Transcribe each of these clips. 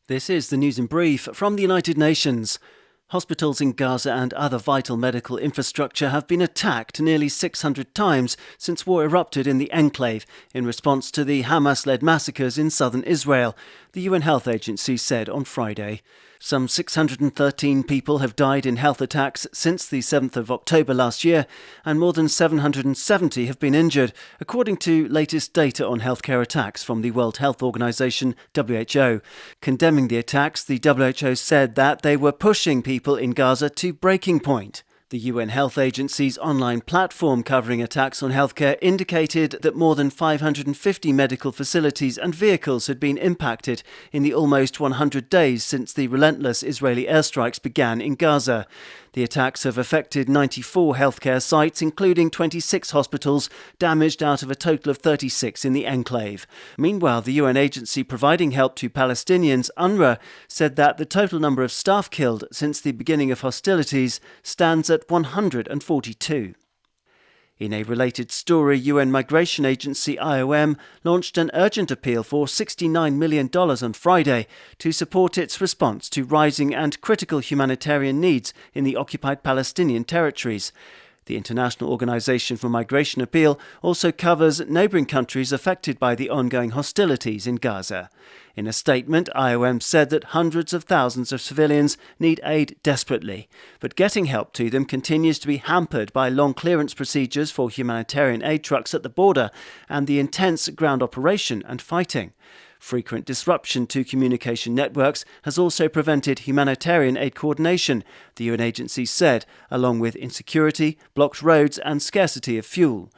This is the news in brief from the United Nations. Hospitals in Gaza and other vital medical infrastructure have been attacked nearly 600 times since war erupted in the enclave in response to the Hamas-led massacres in southern Israel, the UN Health Agency said on Friday. Some 613 people have died in health attacks since the 7th of October last year, and more than 770 have been injured, according to latest data on healthcare attacks from the World Health Organization, WHO. Condemning the attacks, the WHO said that they were pushing people in Gaza to breaking point. The UN Health Agency's online platform covering attacks on healthcare indicated that more than 550 medical facilities and vehicles had been impacted in the almost 100 days since the relentless Israeli airstrikes began in Gaza. The attacks have affected 94 healthcare sites, including 26 hospitals, damaged out of a total of 36 in the enclave. Meanwhile, the UN agency providing help to Palestinians, UNRWA, said that the total number of staff killed since the beginning of hostilities stands at 142. In a related story, UN Migration Agency IOM launched an urgent appeal for $69 million on Friday to support its response to rising and critical humanitarian needs in the occupied Palestinian territories. The International Organization for Migration appeal also covers neighbouring countries affected by the ongoing hostilities in Gaza. In a statement, IOM said that hundreds of thousands of civilians need aid desperately, but getting help to them continues to be hampered by long clearance procedures for humanitarian aid trucks at the border and the intense ground operation and fighting. Frequent disruption to communication networks has also prevented humanitarian aid coordination, the UN agency said, along with insecurity, blocked roads and scarcity of fuel.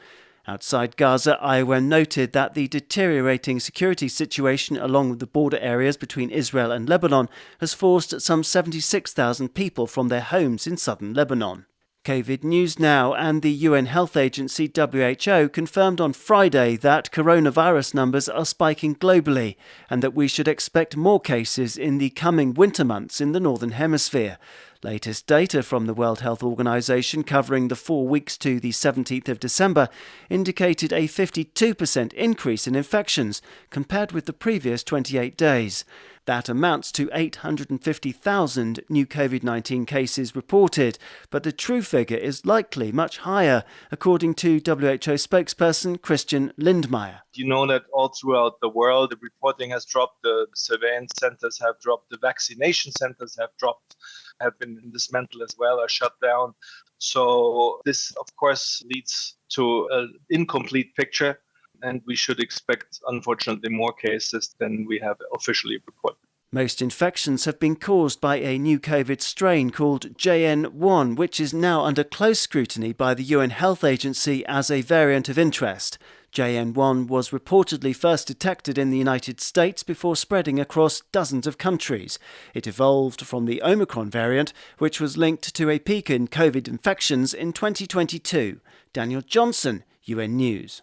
Outside Gaza, IOM noted that the deteriorating security situation along the border areas between Israel and Lebanon has forced some 76,000 people from their homes in southern Lebanon. COVID News Now and the UN Health Agency WHO confirmed on Friday that coronavirus numbers are spiking globally and that we should expect more cases in the coming winter months in the Northern Hemisphere. Latest data from the World Health Organization covering the 4 weeks to the 17th of December indicated a 52% increase in infections compared with the previous 28 days. That amounts to 850,000 new COVID-19 cases reported, but the true figure is likely much higher, according to WHO spokesperson Christian Lindmeier. You know that all throughout the world, the reporting has dropped, the surveillance centers have dropped, the vaccination centers have dropped, have been dismantled as well or shut down. So this, of course, leads to an incomplete picture. And we should expect, unfortunately, more cases than we have officially reported. Most infections have been caused by a new COVID strain called JN1, which is now under close scrutiny by the UN Health Agency as a variant of interest. JN1 was reportedly first detected in the United States before spreading across dozens of countries. It evolved from the Omicron variant, which was linked to a peak in COVID infections in 2022. Daniel Johnson, UN News.